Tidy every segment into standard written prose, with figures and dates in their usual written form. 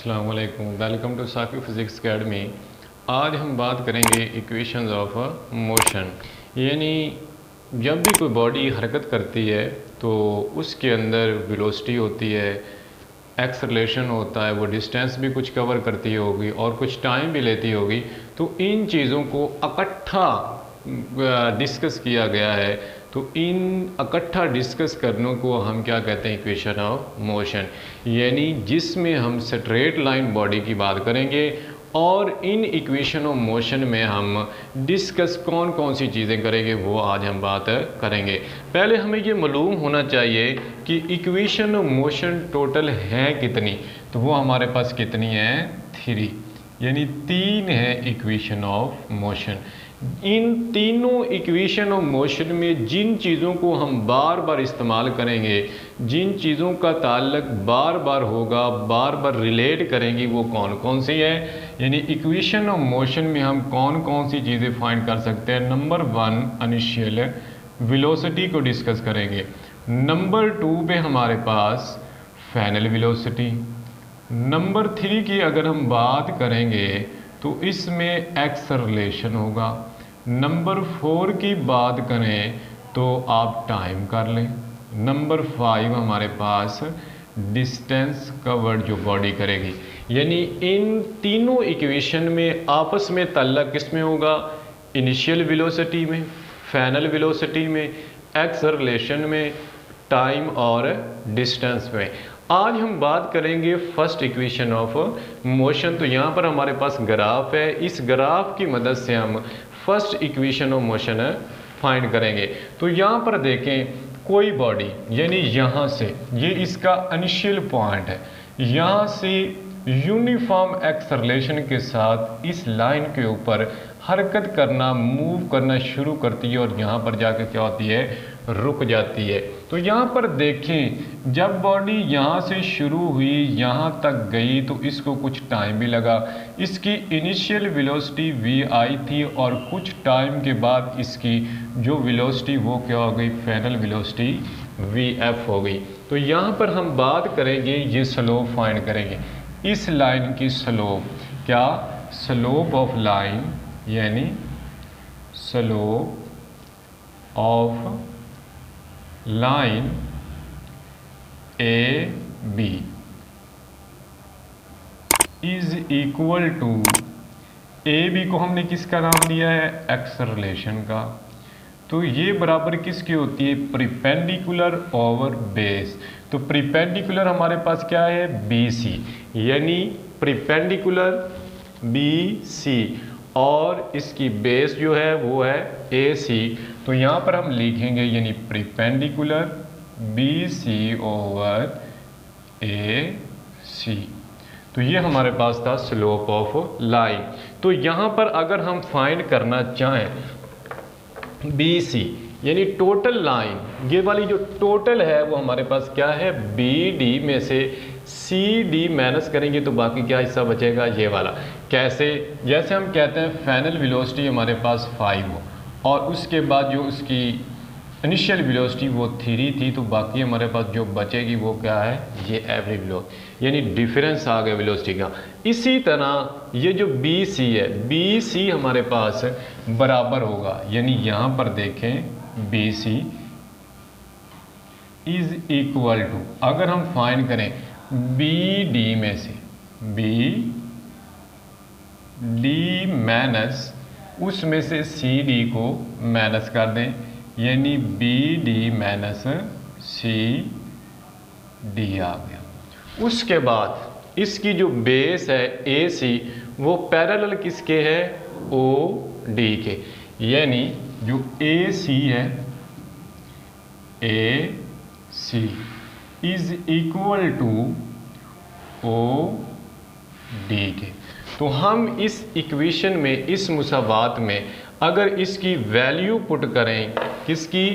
अस्सलाम वालेकुम, welcome to साकी फिज़िक्स अकेडमी। आज हम बात करेंगे इक्वेशंस ऑफ मोशन। यानी जब भी कोई बॉडी हरकत करती है तो उसके अंदर वेलोसिटी होती है, एक्सेलरेशन होता है, वो डिस्टेंस भी कुछ कवर करती होगी और कुछ टाइम भी लेती होगी। तो इन चीज़ों को इकट्ठा डिस्कस किया गया है। तो इन इकट्ठा डिस्कस करने को हम क्या कहते हैं? Equation of motion. यानी जिसमें हम स्ट्रेट लाइन बॉडी की बात करेंगे और इन इक्वेशन ऑफ मोशन में हम डिस्कस कौन कौन सी चीज़ें करेंगे वो आज हम बात करेंगे। पहले हमें ये मालूम होना चाहिए कि इक्वेशन ऑफ मोशन टोटल हैं कितनी। तो वो हमारे पास कितनी है? 3, यानी 3 है इक्वेशन ऑफ मोशन। इन तीनों इक्वेशन ऑफ मोशन में जिन चीज़ों को हम बार बार इस्तेमाल करेंगे, जिन चीज़ों का ताल्लुक बार बार होगा, बार बार रिलेट करेंगी, वो कौन कौन सी है? यानी इक्वेशन ऑफ मोशन में हम कौन कौन सी चीज़ें फाइंड कर सकते हैं? नंबर 1 इनिशियल वेलोसिटी को डिस्कस करेंगे। नंबर 2 पे हमारे पास फाइनल वेलोसिटी। नंबर 3 की अगर हम बात करेंगे तो इसमें एक्सेलरेशन होगा। नंबर 4 की बात करें तो आप टाइम कर लें। नंबर 5 हमारे पास डिस्टेंस कवर्ड जो बॉडी करेगी। यानी इन तीनों इक्वेशन में आपस में ताल्लुक किस में होगा? इनिशियल वेलोसिटी में, फाइनल वेलोसिटी में, एक्सेलरेशन में, टाइम और डिस्टेंस में। आज हम बात करेंगे फर्स्ट इक्वेशन ऑफ मोशन। तो यहाँ पर हमारे पास ग्राफ है, इस ग्राफ की मदद से हम first equation of motion find करेंगे। तो यहाँ पर देखें, कोई बॉडी यानी यहाँ से, ये इसका इनिशियल पॉइंट है, यहाँ से यूनिफॉर्म एक्सेलरेशन के साथ इस लाइन के ऊपर हरकत करना, मूव करना शुरू करती है और यहाँ पर जाकर क्या होती है? रुक जाती है। तो यहाँ पर देखें, जब बॉडी यहाँ से शुरू हुई, यहाँ तक गई तो इसको कुछ टाइम भी लगा। इसकी इनिशियल वेलोसिटी v आई थी और कुछ टाइम के बाद इसकी जो वेलोसिटी वो क्या हो गई? फाइनल वेलोसिटी vf हो गई। तो यहाँ पर हम बात करेंगे, ये स्लोप फाइंड करेंगे, इस लाइन की स्लोप। क्या? स्लोप ऑफ लाइन, यानी slope of line A B is equal to, A B को हमने किसका नाम दिया है? एक्सेलरेशन का। तो ये बराबर किसकी होती है? Perpendicular over base. तो परपेंडिकुलर हमारे पास क्या है? बी सी, यानी परपेंडिकुलर बी सी और इसकी बेस जो है वो है ए सी। तो यहाँ पर हम लिखेंगे यानी perpendicular B C over A सी। तो ये हमारे पास था स्लोप ऑफ लाइन। तो यहाँ पर अगर हम फाइंड करना चाहें बी सी, यानी टोटल लाइन, ये वाली जो टोटल है वो हमारे पास क्या है? बी डी में से सी डी माइनस करेंगे तो बाकी क्या हिस्सा बचेगा? ये वाला। कैसे? जैसे हम कहते हैं फाइनल वेलोसिटी हमारे पास 5 हो और उसके बाद जो उसकी इनिशियल वेलोसिटी वो 3 थी, तो बाकी हमारे पास जो बचेगी वो क्या है? ये एवरेज वेलोसिटी, यानी डिफरेंस आ गया वेलोसिटी का। इसी तरह ये जो बी सी है, बी सी हमारे पास बराबर होगा, यानी यहाँ पर देखें B C is equal to, अगर हम फाइंड करें बी डी में से, बी डी माइनस उसमें से सी डी को माइनस कर दें, यानी B D minus C D आ गया। उसके बाद इसकी जो बेस है ए सी, वो पैरेलल किसके है? ओ डी के, यानी जो ए सी है, A C is equal to O D के। तो हम इस इक्वेशन में, इस मुसावात में अगर इसकी वैल्यू पुट करें, किसकी?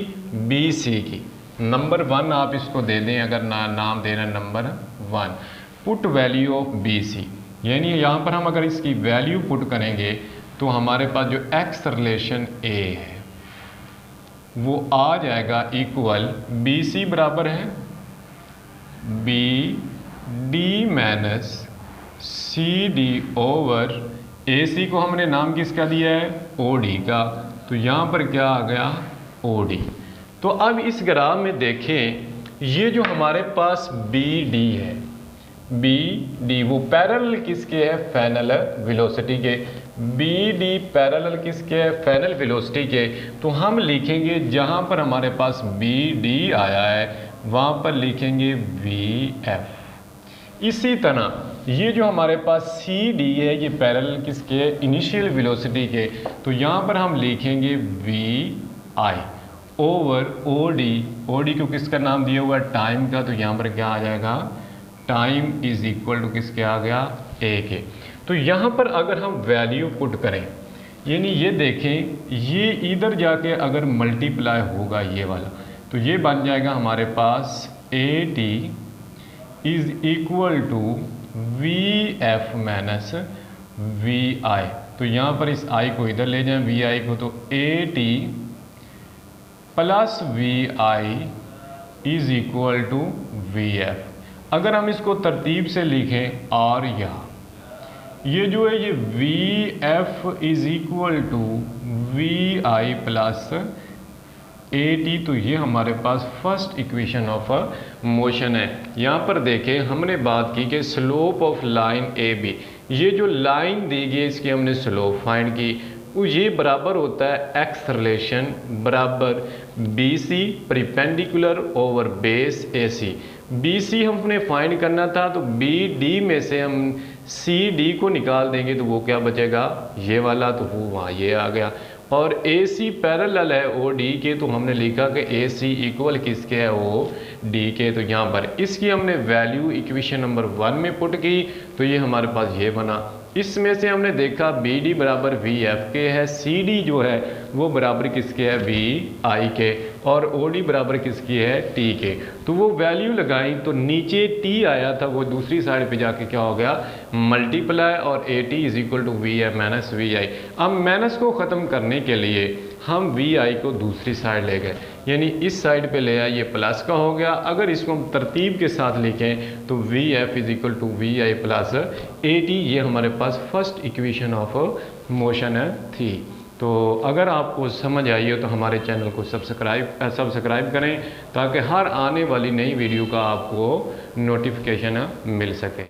बी सी की। नंबर 1 आप इसको दे दें, अगर नाम देना number 1, put value of B C, यानी यहाँ पर हम अगर इसकी वैल्यू पुट करेंगे तो हमारे पास जो एक्सेलरेशन ए है वो आ जाएगा इक्वल, बी सी बराबर है B D minus C D over A C को हमने नाम किसका दिया है, ओ डी का, तो यहाँ पर क्या आ गया, ओ डी। तो अब इस ग्राफ में देखें, ये जो हमारे पास बी डी है, बी डी वो पैरेलल किसके है, फाइनल वेलोसिटी के, बी डी पैरेलल किसके है, फाइनल वेलोसिटी के। तो हम लिखेंगे जहाँ पर हमारे पास बी डी आया है वहाँ पर लिखेंगे वी एफ। इसी तरह ये जो हमारे पास सी डी है ये पैरेलल किसके, इनिशियल वेलोसिटी के, तो यहाँ पर हम लिखेंगे V I over O D को किसका नाम दिया हुआ है, टाइम का, तो यहाँ पर क्या आ जाएगा, टाइम इज इक्वल टू किसके आ गया, ए के। तो यहाँ पर अगर हम वैल्यू पुट करें, यानी ये देखें ये इधर जाके अगर मल्टीप्लाई होगा ये वाला, तो ये बन जाएगा हमारे पास A T is equal to V F minus V I. तो यहाँ पर इस आई को इधर ले जाएं, वी आई को, तो A T plus V I is equal to V F. अगर हम इसको तरतीब से लिखें, और ये जो है ये V F is equal to V I plus A T, तो ये हमारे पास फर्स्ट इक्वेशन ऑफ मोशन है। यहाँ पर देखें हमने बात की कि slope of line A B, ये जो लाइन दी गई इसकी हमने स्लोप फाइंड की, ये बराबर होता है एक्स रिलेशन बराबर B C perpendicular over base A C. B C हमने फाइंड करना था, तो बी डी में से हम सी डी को निकाल देंगे तो वो क्या बचेगा, ये वाला, तो वो वहाँ ये आ गया। और ए सी पैरेलल है ओ डी के, तो हमने लिखा कि ए सी इक्वल किसके है, ओ डी के। तो यहाँ पर इसकी हमने वैल्यू इक्वेशन नंबर 1 में पुट की, तो ये हमारे पास ये बना। इसमें से हमने देखा बी डी बराबर वी एफ के है, सी डी जो है वो बराबर किसके है, वी आई के, और ओ डी बराबर किसकी है, टी के। तो वो वैल्यू लगाई तो नीचे टी आया था, वो दूसरी साइड पे जाके क्या हो गया, मल्टीप्लाई, और A T is equal to V F minus V I. अब माइनस को ख़त्म करने के लिए हम वी आई को दूसरी साइड ले गए, यानी इस साइड पे ले आए, ये प्लस का हो गया। अगर इसको हम तरतीब के साथ लिखें तो V F is equal to V I plus A T, ये हमारे पास फर्स्ट इक्वेशन ऑफ मोशन थी। तो अगर आपको समझ आई हो तो हमारे चैनल को सब्सक्राइब करें, ताकि हर आने वाली नई वीडियो का आपको नोटिफिकेशन मिल सके।